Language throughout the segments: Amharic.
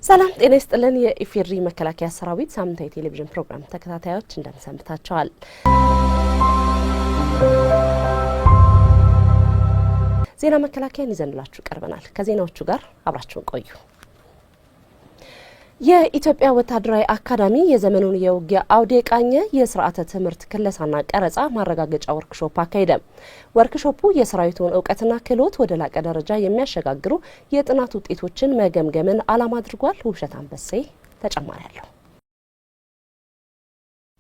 ሰላም ጤና ይስጥልን የኢፌሪ መከላከያ ሰራዊት ሳምንታዊ ቴሌቪዥን ፕሮግራም ተከታታዮች እንደምሰምታችኋል። ዜና መከላከያን ይዘንላችሁ ቀርበናል። ከዜናዎቹ ጋር አብራችሁን ቆዩ። የኢትዮጵያ ወታደራዊ አካዳሚ የዘመኑን የውጊያ አውድ የቃኘ የስርዓተ ትምህርት ክለሳና ቀረጻ ማረጋገጫ ወርክሾፕ አካሄደ። ወርክሾፑ የሰራዊቱን እውቀትና ክህሎት ወደ ላቀ ደረጃ የሚያሸጋግሩ የጥናት ውጤቶችን መገምገምን ዓላማ አድርጓል። ውብሸት አንበሴ ተጨማሪ አለው።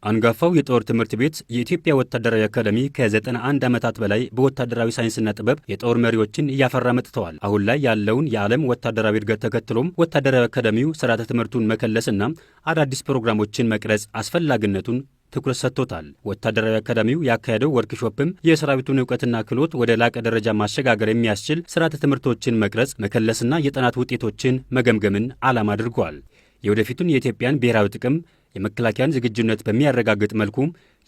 አንጋፋው የጦር ትምህርት ቤት የኢትዮጵያ ወታደራዊ አካዳሚ ከ91 ዓመታት በላይ በወታደራዊ ሳይንስና ጥበብ የጦር መሪዎችን እያፈራ መጥተዋል። አሁን ላይ ያለውን የዓለም ወታደራዊ እድገት ተከትሎም ወታደራዊ አካዳሚው ስርዓተ ትምህርቱን መከለስና አዳዲስ ፕሮግራሞችን መቅረጽ አስፈላጊነቱን ትኩረት ሰጥቶታል። ወታደራዊ አካዳሚው ያካሄደው ወርክሾፕም የሰራዊቱን እውቀትና ክህሎት ወደ ላቀ ደረጃ ማሸጋገር የሚያስችል ስርዓተ ትምህርቶችን መቅረጽ፣ መከለስና የጥናት ውጤቶችን መገምገምን ዓላማ አድርጓል። የወደፊቱን የኢትዮጵያን ብሔራዊ ጥቅም የመከላከያን ዝግጁነት በሚያረጋግጥ መልኩ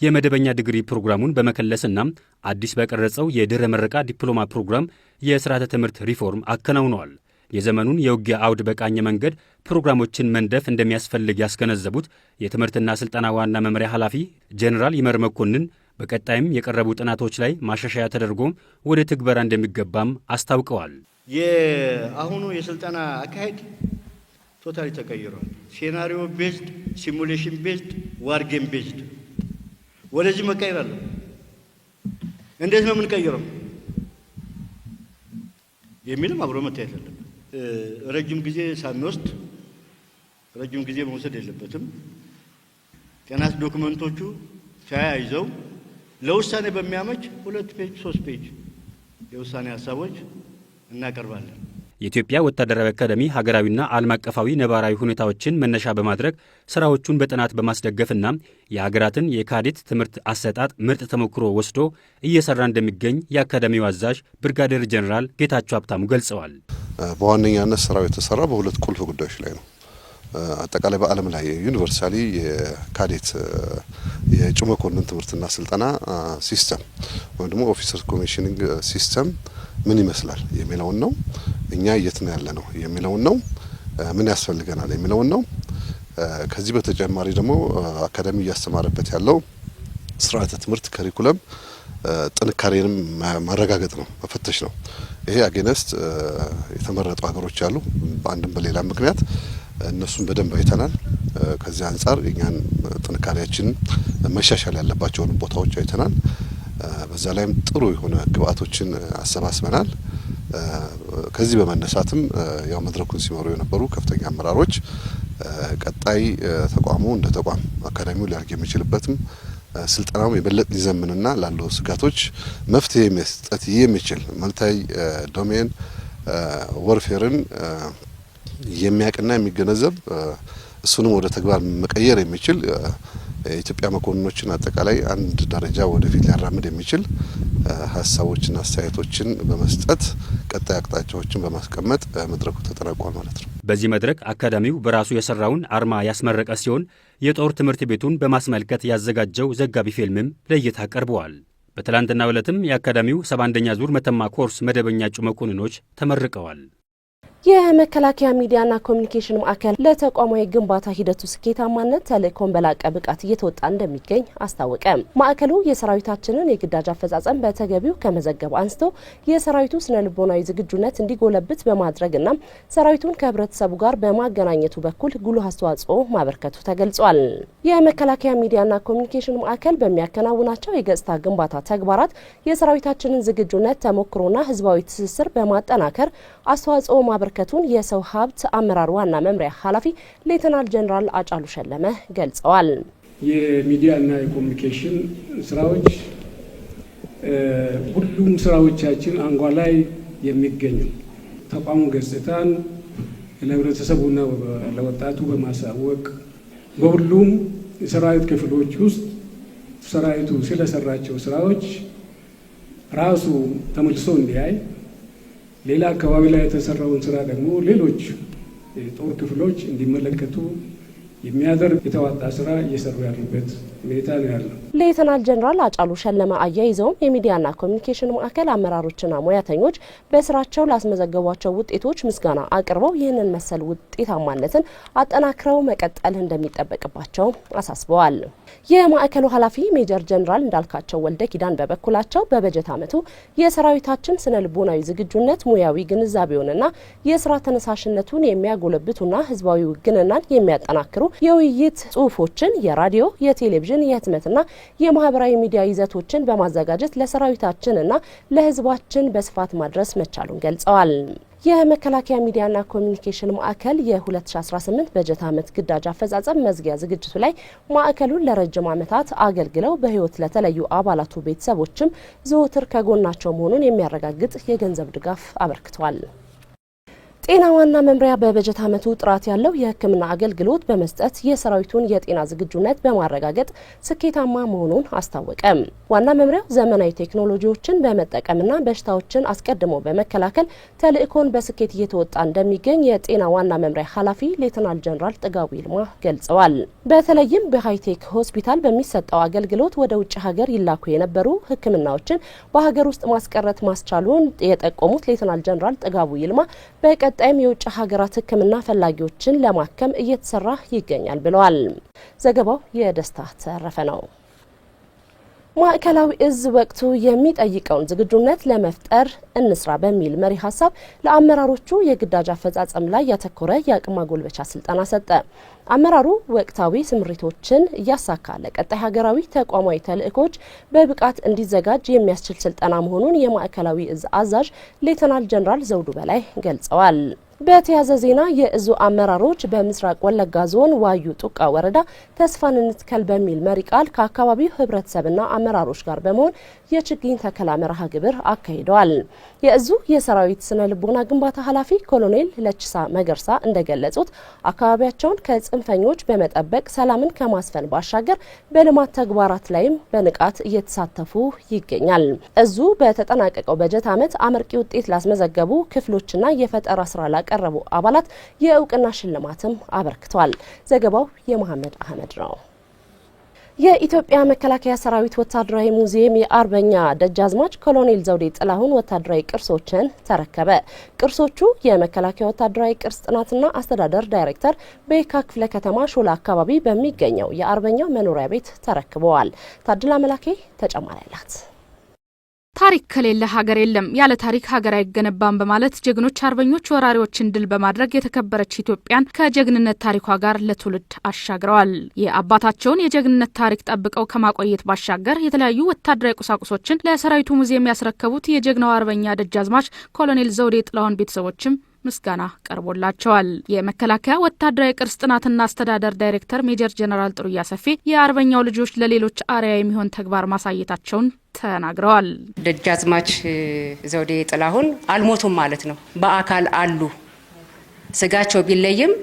የመደበኛ ዲግሪ ፕሮግራሙን በመከለስና አዲስ በቀረጸው የድህረ ምረቃ ዲፕሎማ ፕሮግራም የስርዓተ ትምህርት ሪፎርም አከናውነዋል። የዘመኑን የውጊያ አውድ በቃኘ መንገድ ፕሮግራሞችን መንደፍ እንደሚያስፈልግ ያስገነዘቡት የትምህርትና ስልጠና ዋና መምሪያ ኃላፊ ጄኔራል ይመር መኮንን በቀጣይም የቀረቡ ጥናቶች ላይ ማሻሻያ ተደርጎ ወደ ትግበራ እንደሚገባም አስታውቀዋል። የአሁኑ የስልጠና አካሄድ ቶታሊ ተቀይሯል። ሴናሪዮ ቤዝድ፣ ሲሙሌሽን ቤዝድ፣ ዋር ጌም ቤዝድ ወደዚህ መቀየር አለ። እንዴት ነው የምንቀይረው የሚልም አብሮ መታየት አለበት። ረጅም ጊዜ ሳንወስድ ረጅም ጊዜ መውሰድ የለበትም። ጥናት ዶክመንቶቹ ተያይዘው ለውሳኔ በሚያመች 2 ፔጅ 3 ፔጅ የውሳኔ ሀሳቦች እናቀርባለን። የኢትዮጵያ ወታደራዊ አካዳሚ ሀገራዊና ዓለም አቀፋዊ ነባራዊ ሁኔታዎችን መነሻ በማድረግ ስራዎቹን በጥናት በማስደገፍና የሀገራትን የካዴት ትምህርት አሰጣጥ ምርጥ ተሞክሮ ወስዶ እየሰራ እንደሚገኝ የአካዳሚው አዛዥ ብርጋዴር ጄኔራል ጌታቸው ሀብታሙ ገልጸዋል። በዋነኛነት ስራው የተሰራ በሁለት ቁልፍ ጉዳዮች ላይ ነው። አጠቃላይ በዓለም ላይ ዩኒቨርሳሊ የካዴት የእጩ መኮንን ትምህርትና ስልጠና ሲስተም ወይም ደግሞ ኦፊሰር ኮሚሽኒንግ ሲስተም ምን ይመስላል የሚለውን ነው። እኛ የት ነው ያለ ነው የሚለውን ነው። ምን ያስፈልገናል የሚለውን ነው። ከዚህ በተጨማሪ ደግሞ አካዳሚ እያስተማረበት ያለው ስርዓተ ትምህርት ከሪኩለም ጥንካሬንም ማረጋገጥ ነው፣ መፈተሽ ነው። ይሄ አጌነስት የተመረጡ ሀገሮች አሉ። በአንድም በሌላ ምክንያት እነሱን በደንብ አይተናል። ከዚህ አንጻር እኛን ጥንካሬያችን መሻሻል ያለባቸውን ቦታዎች አይተናል። በዛ ላይም ጥሩ የሆነ ግብአቶችን አሰባስበናል። ከዚህ በመነሳትም ያው መድረኩን ሲመሩ የነበሩ ከፍተኛ አመራሮች ቀጣይ ተቋሙ እንደ ተቋም አካዳሚው ሊያርግ የሚችልበትም ስልጠናው የበለጠ ሊዘምንና ላለው ስጋቶች መፍትሄ መስጠት የሚችል መልታይ ዶሜን ወርፌርን የሚያቅና የሚገነዘብ እሱንም ወደ ተግባር መቀየር የሚችል የኢትዮጵያ መኮንኖችን አጠቃላይ አንድ ደረጃ ወደፊት ሊያራምድ የሚችል ሀሳቦችን አስተያየቶችን በመስጠት ቀጣይ አቅጣጫዎችን በማስቀመጥ መድረኩ ተጠናቋል ማለት ነው። በዚህ መድረክ አካዳሚው በራሱ የሰራውን አርማ ያስመረቀ ሲሆን የጦር ትምህርት ቤቱን በማስመልከት ያዘጋጀው ዘጋቢ ፊልምም ለእይታ ቀርበዋል። በትላንትናው ዕለትም የአካዳሚው 71ኛ ዙር መተማ ኮርስ መደበኛ እጩ መኮንኖች ተመርቀዋል። የመከላከያ ሚዲያና ኮሚኒኬሽን ማዕከል ለተቋማዊ ግንባታ ሂደቱ ስኬታማነት ተልእኮን በላቀ ብቃት እየተወጣ እንደሚገኝ አስታወቀ። ማዕከሉ የሰራዊታችንን የግዳጅ አፈጻጸም በተገቢው ከመዘገብ አንስቶ የሰራዊቱ ስነልቦናዊ ዝግጁነት እንዲጎለብት በማድረግና ሰራዊቱን ከህብረተሰቡ ጋር በማገናኘቱ በኩል ጉልህ አስተዋጽኦ ማበርከቱ ተገልጿል። የመከላከያ ሚዲያና ኮሚኒኬሽን ማዕከል በሚያከናውናቸው የገጽታ ግንባታ ተግባራት የሰራዊታችንን ዝግጁነት ተሞክሮና ህዝባዊ ትስስር በማጠናከር አስተዋጽኦ ማበርከቱን የሰው ሀብት አመራር ዋና መምሪያ ኃላፊ ሌተናል ጀነራል አጫሉ ሸለመ ገልጸዋል። የሚዲያና የኮሚኒኬሽን ስራዎች ሁሉም ስራዎቻችን አንጓ ላይ የሚገኙ ተቋሙ ገጽታን ለህብረተሰቡና ለወጣቱ በማሳወቅ በሁሉም የሰራዊት ክፍሎች ውስጥ ሰራዊቱ ስለሰራቸው ስራዎች ራሱ ተመልሶ እንዲያይ ሌላ አካባቢ ላይ የተሰራውን ስራ ደግሞ ሌሎች የጦር ክፍሎች እንዲመለከቱ የሚያደርግ የተዋጣ ስራ እየሰሩ ያሉበት ሁኔታ ነው ያለው። ሌተናል ጀነራል አጫሉ ሸለማ አያይዘውም የሚዲያና ኮሚኒኬሽን ማዕከል አመራሮችና ሙያተኞች በስራቸው ላስመዘገቧቸው ውጤቶች ምስጋና አቅርበው ይህንን መሰል ውጤታማነትን አጠናክረው መቀጠል እንደሚጠበቅባቸው አሳስበዋል። የማዕከሉ ኃላፊ ሜጀር ጀነራል እንዳልካቸው ወልደ ኪዳን በበኩላቸው በበጀት ዓመቱ የሰራዊታችን ስነ ልቦናዊ ዝግጁነት ሙያዊ ግንዛቤውንና የስራ ተነሳሽነቱን የሚያጎለብቱና ህዝባዊ ውግንናን የሚያጠናክሩ የውይይት ጽሁፎችን፣ የራዲዮ፣ የቴሌቪዥን፣ የህትመትና የማህበራዊ ሚዲያ ይዘቶችን በማዘጋጀት ለሰራዊታችንና ለህዝባችን በስፋት ማድረስ መቻሉን ገልጸዋል። የመከላከያ ሚዲያና ኮሚኒኬሽን ማዕከል የ2018 በጀት ዓመት ግዳጅ አፈጻጸም መዝጊያ ዝግጅቱ ላይ ማዕከሉን ለረጅም ዓመታት አገልግለው በህይወት ለተለዩ አባላቱ ቤተሰቦችም ዘወትር ከጎናቸው መሆኑን የሚያረጋግጥ የገንዘብ ድጋፍ አበርክቷል። ጤና ዋና መምሪያ በበጀት ዓመቱ ጥራት ያለው የሕክምና አገልግሎት በመስጠት የሰራዊቱን የጤና ዝግጁነት በማረጋገጥ ስኬታማ መሆኑን አስታወቀ። ዋና መምሪያው ዘመናዊ ቴክኖሎጂዎችን በመጠቀምና በሽታዎችን አስቀድሞ በመከላከል ተልዕኮን በስኬት እየተወጣ እንደሚገኝ የጤና ዋና መምሪያ ኃላፊ ሌተናል ጀነራል ጥጋቡ ይልማ ገልጸዋል። በተለይም በሃይቴክ ሆስፒታል በሚሰጠው አገልግሎት ወደ ውጭ ሀገር ይላኩ የነበሩ ሕክምናዎችን በሀገር ውስጥ ማስቀረት ማስቻሉን የጠቆሙት ሌተናል ጀነራል ጥጋቡ ይልማ በቀጣይም የውጭ ሀገራት ሕክምና ፈላጊዎችን ለማከም እየተሰራ ይገኛል ብለዋል። ዘገባው የደስታ ተረፈ ነው። ማዕከላዊ እዝ ወቅቱ የሚጠይቀውን ዝግጁነት ለመፍጠር እንስራ በሚል መሪ ሀሳብ ለአመራሮቹ የግዳጅ አፈጻጸም ላይ ያተኮረ የአቅም ማጎልበቻ ስልጠና ሰጠ። አመራሩ ወቅታዊ ስምሪቶችን እያሳካ ለቀጣይ ሀገራዊ ተቋማዊ ተልዕኮች በብቃት እንዲዘጋጅ የሚያስችል ስልጠና መሆኑን የማዕከላዊ እዝ አዛዥ ሌተናል ጀነራል ዘውዱ በላይ ገልጸዋል። በተያያዘ ዜና የእዙ አመራሮች በምስራቅ ወለጋ ዞን ዋዩ ጡቃ ወረዳ ተስፋን እንትከል በሚል መሪ ቃል ከአካባቢው ህብረተሰብና አመራሮች ጋር በመሆን የችግኝ ተከላ መርሃ ግብር አካሂደዋል። የእዙ የሰራዊት ስነ ልቦና ግንባታ ኃላፊ ኮሎኔል ለችሳ መገርሳ እንደገለጹት አካባቢያቸውን ከጽንፈኞች በመጠበቅ ሰላምን ከማስፈን ባሻገር በልማት ተግባራት ላይም በንቃት እየተሳተፉ ይገኛል። እዙ በተጠናቀቀው በጀት ዓመት አመርቂ ውጤት ላስመዘገቡ ክፍሎችና የፈጠራ ስራ ቀረቡ አባላት የእውቅና ሽልማትም አበርክቷል። ዘገባው የመሐመድ አህመድ ነው። የኢትዮጵያ መከላከያ ሰራዊት ወታደራዊ ሙዚየም የአርበኛ ደጃዝማች ኮሎኔል ዘውዴ ጥላሁን ወታደራዊ ቅርሶችን ተረከበ። ቅርሶቹ የመከላከያ ወታደራዊ ቅርስ ጥናትና አስተዳደር ዳይሬክተር በየካ ክፍለ ከተማ ሾላ አካባቢ በሚገኘው የአርበኛው መኖሪያ ቤት ተረክበዋል። ታድላ መላኬ ተጨማሪ አላት። ታሪክ ከሌለ ሀገር የለም፣ ያለ ታሪክ ሀገር አይገነባም በማለት ጀግኖች አርበኞች ወራሪዎችን ድል በማድረግ የተከበረች ኢትዮጵያን ከጀግንነት ታሪኳ ጋር ለትውልድ አሻግረዋል። የአባታቸውን የጀግንነት ታሪክ ጠብቀው ከማቆየት ባሻገር የተለያዩ ወታደራዊ ቁሳቁሶችን ለሰራዊቱ ሙዚየም ያስረከቡት የጀግናው አርበኛ ደጃዝማች ኮሎኔል ዘውዴ ጥላሁን ቤተሰቦችም ምስጋና ቀርቦላቸዋል። የመከላከያ ወታደራዊ ቅርስ ጥናትና አስተዳደር ዳይሬክተር ሜጀር ጀነራል ጥሩያ ሰፌ የአርበኛው ልጆች ለሌሎች አርአያ የሚሆን ተግባር ማሳየታቸውን ተናግረዋል። ደጃዝማች ዘውዴ ጥላሁን አልሞቱም ማለት ነው። በአካል አሉ። ስጋቸው ቢለይም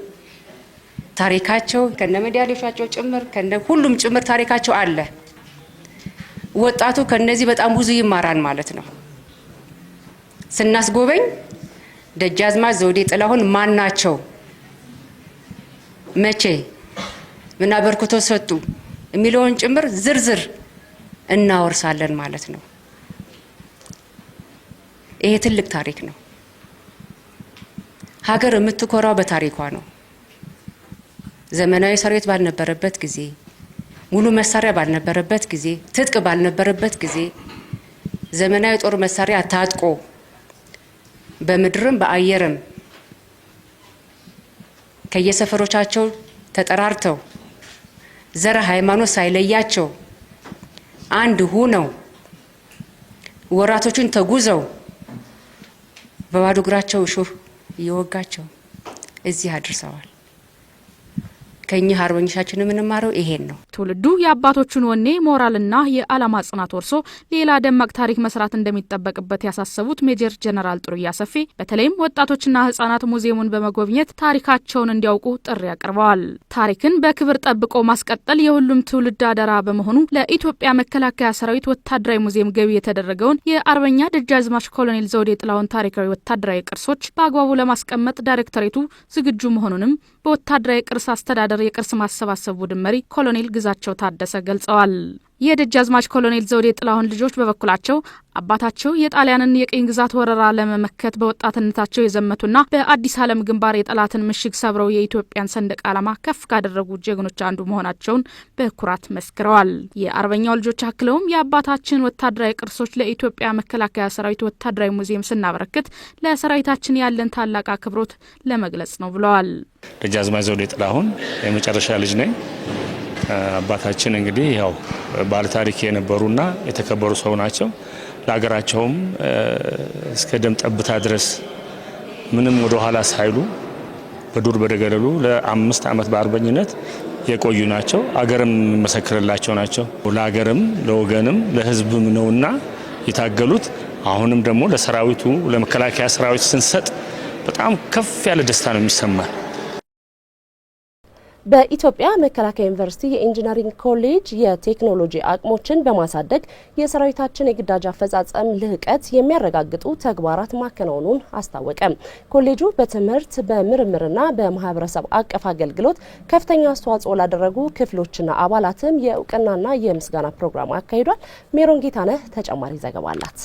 ታሪካቸው ከነ ሜዳሊያዎቻቸው ጭምር ከነ ሁሉም ጭምር ታሪካቸው አለ። ወጣቱ ከነዚህ በጣም ብዙ ይማራል ማለት ነው። ስናስጎበኝ ደጃዝማች ዘውዴ ጥላሁን ማን ናቸው፣ መቼ ምን አበርክቶ ሰጡ የሚለውን ጭምር ዝርዝር እናወርሳለን ማለት ነው። ይሄ ትልቅ ታሪክ ነው። ሀገር የምትኮራው በታሪኳ ነው። ዘመናዊ ሰራዊት ባልነበረበት ጊዜ፣ ሙሉ መሳሪያ ባልነበረበት ጊዜ፣ ትጥቅ ባልነበረበት ጊዜ ዘመናዊ ጦር መሳሪያ ታጥቆ በምድርም በአየርም ከየሰፈሮቻቸው ተጠራርተው ዘር ሃይማኖት ሳይለያቸው አንድ ሆነው ወራቶችን ተጉዘው በባዶ እግራቸው እሾህ እየወጋቸው እዚህ አድርሰዋል። ከኛ አርበኞቻችን የምንማረው ይሄን ነው። ትውልዱ የአባቶቹን ወኔ ሞራልና የዓላማ ጽናት ወርሶ ሌላ ደማቅ ታሪክ መስራት እንደሚጠበቅበት ያሳሰቡት ሜጀር ጀነራል ጥሩያ ሰፌ በተለይም ወጣቶችና ህጻናት ሙዚየሙን በመጎብኘት ታሪካቸውን እንዲያውቁ ጥሪ አቅርበዋል። ታሪክን በክብር ጠብቆ ማስቀጠል የሁሉም ትውልድ አደራ በመሆኑ ለኢትዮጵያ መከላከያ ሰራዊት ወታደራዊ ሙዚየም ገቢ የተደረገውን የአርበኛ ደጃዝማች ኮሎኔል ዘውዴ ጥላሁን ታሪካዊ ወታደራዊ ቅርሶች በአግባቡ ለማስቀመጥ ዳይሬክተሬቱ ዝግጁ መሆኑንም በወታደራዊ ቅርስ አስተዳደር አስተዳደር የቅርስ ማሰባሰብ ቡድን መሪ ኮሎኔል ግዛቸው ታደሰ ገልጸዋል። የደጃዝማች ኮሎኔል ዘውዴ ጥላሁን ልጆች በበኩላቸው አባታቸው የጣሊያንን የቅኝ ግዛት ወረራ ለመመከት በወጣትነታቸው የዘመቱና በአዲስ ዓለም ግንባር የጠላትን ምሽግ ሰብረው የኢትዮጵያን ሰንደቅ ዓላማ ከፍ ካደረጉ ጀግኖች አንዱ መሆናቸውን በኩራት መስክረዋል። የአርበኛው ልጆች አክለውም የአባታችን ወታደራዊ ቅርሶች ለኢትዮጵያ መከላከያ ሰራዊት ወታደራዊ ሙዚየም ስናበረክት ለሰራዊታችን ያለን ታላቅ አክብሮት ለመግለጽ ነው ብለዋል። ደጃዝማች ዘውዴ ጥላሁን የመጨረሻ ልጅ ነኝ። አባታችን እንግዲህ ያው ባለ ታሪክ የነበሩና የተከበሩ ሰው ናቸው። ለሀገራቸውም እስከ ደም ጠብታ ድረስ ምንም ወደ ኋላ ሳይሉ በዱር በደገደሉ ለ5 ዓመት በአርበኝነት የቆዩ ናቸው። አገርም መሰክርላቸው ናቸው። ለሀገርም ለወገንም ለሕዝብም ነውና የታገሉት። አሁንም ደግሞ ለሰራዊቱ ለመከላከያ ሰራዊት ስንሰጥ በጣም ከፍ ያለ ደስታ ነው የሚሰማን። በኢትዮጵያ መከላከያ ዩኒቨርሲቲ የኢንጂነሪንግ ኮሌጅ የቴክኖሎጂ አቅሞችን በማሳደግ የሰራዊታችን የግዳጅ አፈጻጸም ልህቀት የሚያረጋግጡ ተግባራት ማከናወኑን አስታወቀ። ኮሌጁ በትምህርት በምርምርና በማህበረሰብ አቀፍ አገልግሎት ከፍተኛ አስተዋጽኦ ላደረጉ ክፍሎችና አባላትም የእውቅናና የምስጋና ፕሮግራም አካሂዷል። ሜሮን ጌታነህ ተጨማሪ ዘገባ አላት።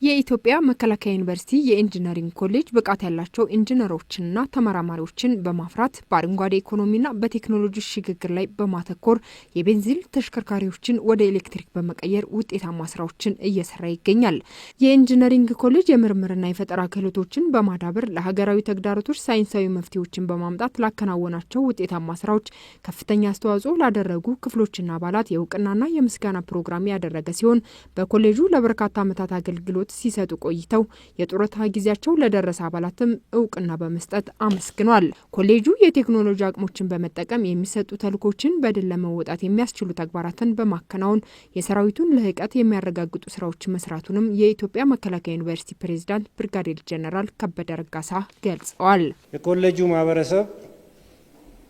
የኢትዮጵያ መከላከያ ዩኒቨርሲቲ የኢንጂነሪንግ ኮሌጅ ብቃት ያላቸው ኢንጂነሮችንና ተመራማሪዎችን በማፍራት በአረንጓዴ ኢኮኖሚና በቴክኖሎጂ ሽግግር ላይ በማተኮር የቤንዚን ተሽከርካሪዎችን ወደ ኤሌክትሪክ በመቀየር ውጤታማ ስራዎችን እየሰራ ይገኛል። የኢንጂነሪንግ ኮሌጅ የምርምርና የፈጠራ ክህሎቶችን በማዳበር ለሀገራዊ ተግዳሮቶች ሳይንሳዊ መፍትሄዎችን በማምጣት ላከናወናቸው ውጤታማ ስራዎች ከፍተኛ አስተዋጽኦ ላደረጉ ክፍሎችና አባላት የእውቅናና የምስጋና ፕሮግራም ያደረገ ሲሆን በኮሌጁ ለበርካታ ዓመታት አገልግሎት ሲሰጡ ቆይተው የጡረታ ጊዜያቸው ለደረሰ አባላትም እውቅና በመስጠት አመስግኗል። ኮሌጁ የቴክኖሎጂ አቅሞችን በመጠቀም የሚሰጡ ተልዕኮችን በድል ለመወጣት የሚያስችሉ ተግባራትን በማከናወን የሰራዊቱን ልህቀት የሚያረጋግጡ ስራዎች መስራቱንም የኢትዮጵያ መከላከያ ዩኒቨርሲቲ ፕሬዝዳንት ብርጋዴር ጄኔራል ከበደ ረጋሳ ገልጸዋል። የኮሌጁ ማህበረሰብ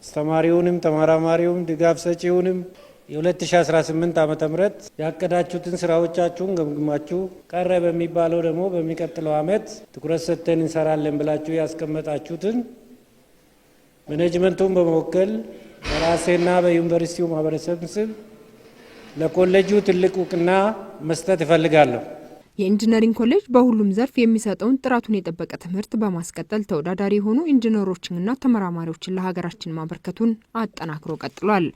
አስተማሪውንም ተመራማሪውንም ድጋፍ ሰጪውንም የ2018 ዓመተ ምህረት ያቀዳችሁትን ስራዎቻችሁን ገምግማችሁ ቀረ በሚባለው ደግሞ በሚቀጥለው ዓመት ትኩረት ሰጥተን እንሰራለን ብላችሁ ያስቀመጣችሁትን ማኔጅመንቱን በመወከል በራሴና በዩኒቨርሲቲው ማህበረሰብ ስም ለኮሌጁ ትልቅ እውቅና መስጠት እፈልጋለሁ። የኢንጂነሪንግ ኮሌጅ በሁሉም ዘርፍ የሚሰጠውን ጥራቱን የጠበቀ ትምህርት በማስቀጠል ተወዳዳሪ የሆኑ ኢንጂነሮችንና ተመራማሪዎችን ለሀገራችን ማበርከቱን አጠናክሮ ቀጥሏል።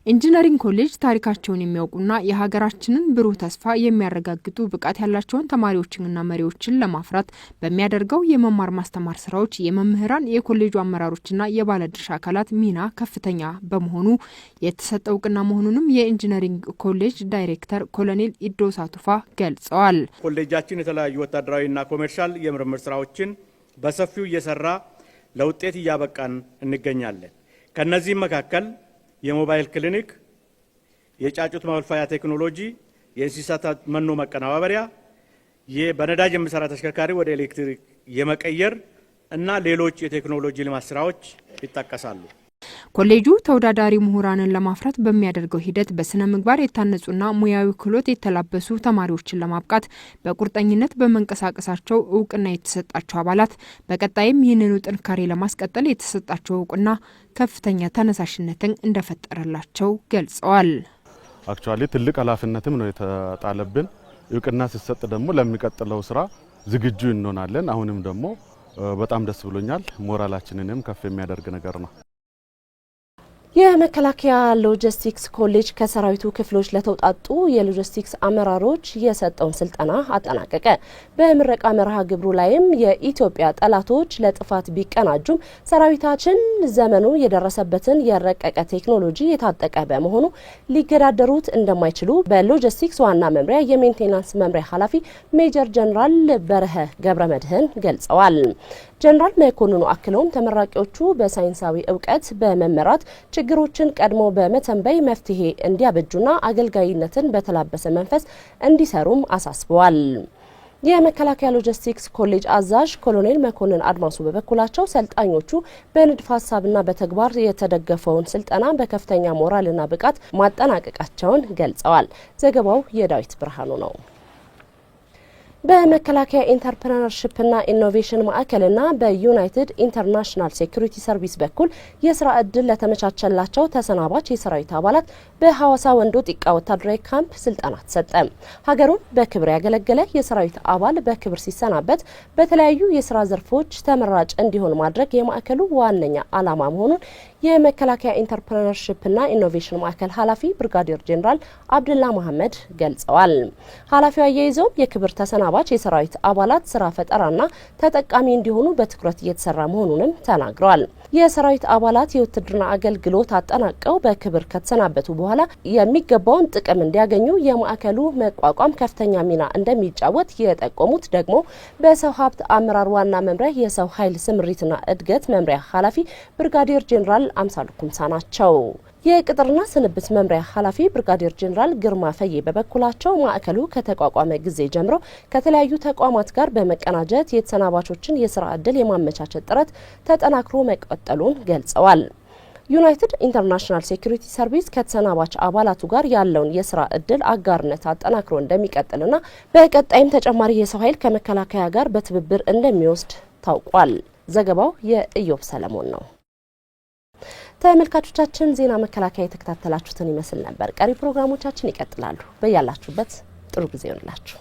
ኢንጂነሪንግ ኮሌጅ ታሪካቸውን የሚያውቁና የሀገራችንን ብሩህ ተስፋ የሚያረጋግጡ ብቃት ያላቸውን ተማሪዎችንና መሪዎችን ለማፍራት በሚያደርገው የመማር ማስተማር ስራዎች የመምህራን የኮሌጁ አመራሮችና የባለድርሻ አካላት ሚና ከፍተኛ በመሆኑ የተሰጠ እውቅና መሆኑንም የኢንጂነሪንግ ኮሌጅ ዳይሬክተር ኮሎኔል ኢዶሳ ቱፋ ገልጸዋል። ኮሌጃችን የተለያዩ ወታደራዊና ኮሜርሻል የምርምር ስራዎችን በሰፊው እየሰራ ለውጤት እያበቃን እንገኛለን። ከነዚህም መካከል የሞባይል ክሊኒክ፣ የጫጩት ማፈልፈያ ቴክኖሎጂ፣ የእንስሳት መኖ መቀነባበሪያ፣ በነዳጅ የሚሰራ ተሽከርካሪ ወደ ኤሌክትሪክ የመቀየር እና ሌሎች የቴክኖሎጂ ልማት ስራዎች ይጠቀሳሉ። ኮሌጁ ተወዳዳሪ ምሁራንን ለማፍራት በሚያደርገው ሂደት በስነ ምግባር የታነጹና ሙያዊ ክህሎት የተላበሱ ተማሪዎችን ለማብቃት በቁርጠኝነት በመንቀሳቀሳቸው እውቅና የተሰጣቸው አባላት በቀጣይም ይህንኑ ጥንካሬ ለማስቀጠል የተሰጣቸው እውቅና ከፍተኛ ተነሳሽነትን እንደፈጠረላቸው ገልጸዋል። አክቹአሊ ትልቅ ኃላፊነትም ነው የተጣለብን። እውቅና ሲሰጥ ደግሞ ለሚቀጥለው ስራ ዝግጁ እንሆናለን። አሁንም ደግሞ በጣም ደስ ብሎኛል። ሞራላችንንም ከፍ የሚያደርግ ነገር ነው። የመከላከያ ሎጂስቲክስ ኮሌጅ ከሰራዊቱ ክፍሎች ለተውጣጡ የሎጂስቲክስ አመራሮች የሰጠውን ስልጠና አጠናቀቀ። በምረቃ መርሃ ግብሩ ላይም የኢትዮጵያ ጠላቶች ለጥፋት ቢቀናጁም ሰራዊታችን ዘመኑ የደረሰበትን የረቀቀ ቴክኖሎጂ የታጠቀ በመሆኑ ሊገዳደሩት እንደማይችሉ በሎጂስቲክስ ዋና መምሪያ የሜንቴናንስ መምሪያ ኃላፊ ሜጀር ጀነራል በረሀ ገብረመድህን ገልጸዋል። ጀነራል መኮንኑ አክለውም ተመራቂዎቹ በሳይንሳዊ እውቀት በመመራት ችግሮችን ቀድሞ በመተንበይ መፍትሄ እንዲያበጁና አገልጋይነትን በተላበሰ መንፈስ እንዲሰሩም አሳስበዋል። የመከላከያ ሎጂስቲክስ ኮሌጅ አዛዥ ኮሎኔል መኮንን አድማሱ በበኩላቸው ሰልጣኞቹ በንድፈ ሀሳብና በተግባር የተደገፈውን ስልጠና በከፍተኛ ሞራልና ብቃት ማጠናቀቃቸውን ገልጸዋል። ዘገባው የዳዊት ብርሃኑ ነው። በመከላከያ ኢንተርፕረነርሺፕና ኢኖቬሽን ማዕከልና በዩናይትድ ኢንተርናሽናል ሴኩሪቲ ሰርቪስ በኩል የስራ ዕድል ለተመቻቸላቸው ተሰናባች የሰራዊት አባላት በሐዋሳ ወንዶ ጢቃ ወታደራዊ ካምፕ ስልጠና ተሰጠ። ሀገሩን በክብር ያገለገለ የሰራዊት አባል በክብር ሲሰናበት በተለያዩ የስራ ዘርፎች ተመራጭ እንዲሆን ማድረግ የማዕከሉ ዋነኛ ዓላማ መሆኑን የመከላከያ ኢንተርፕረነርሺፕና ኢኖቬሽን ማዕከል ኃላፊ ብርጋዴር ጄኔራል አብደላ መሐመድ ገልጸዋል። ኃላፊው አያይዘው የክብር ተሰናባች የሰራዊት አባላት ስራ ፈጠራና ተጠቃሚ እንዲሆኑ በትኩረት እየተሰራ መሆኑንም ተናግረዋል። የሰራዊት አባላት የውትድርና አገልግሎት አጠናቀው በክብር ከተሰናበቱ በኋላ የሚገባውን ጥቅም እንዲያገኙ የማዕከሉ መቋቋም ከፍተኛ ሚና እንደሚጫወት የጠቆሙት ደግሞ በሰው ሀብት አመራር ዋና መምሪያ የሰው ኃይል ስምሪትና እድገት መምሪያ ኃላፊ ብርጋዴር ጄኔራል አምሳሉ ኩምሳ ናቸው። የቅጥርና ስንብት መምሪያ ኃላፊ ብርጋዴር ጄኔራል ግርማ ፈዬ በበኩላቸው ማዕከሉ ከተቋቋመ ጊዜ ጀምሮ ከተለያዩ ተቋማት ጋር በመቀናጀት የተሰናባቾችን የስራ ዕድል የማመቻቸት ጥረት ተጠናክሮ መቀጠሉን ገልጸዋል። ዩናይትድ ኢንተርናሽናል ሴኩሪቲ ሰርቪስ ከተሰናባች አባላቱ ጋር ያለውን የስራ ዕድል አጋርነት አጠናክሮ እንደሚቀጥልና በቀጣይም ተጨማሪ የሰው ኃይል ከመከላከያ ጋር በትብብር እንደሚወስድ ታውቋል። ዘገባው የኢዮብ ሰለሞን ነው። ተመልካቾቻችን ዜና መከላከያ የተከታተላችሁትን ይመስል ነበር። ቀሪ ፕሮግራሞቻችን ይቀጥላሉ። በያላችሁበት ጥሩ ጊዜ ይሁንላችሁ።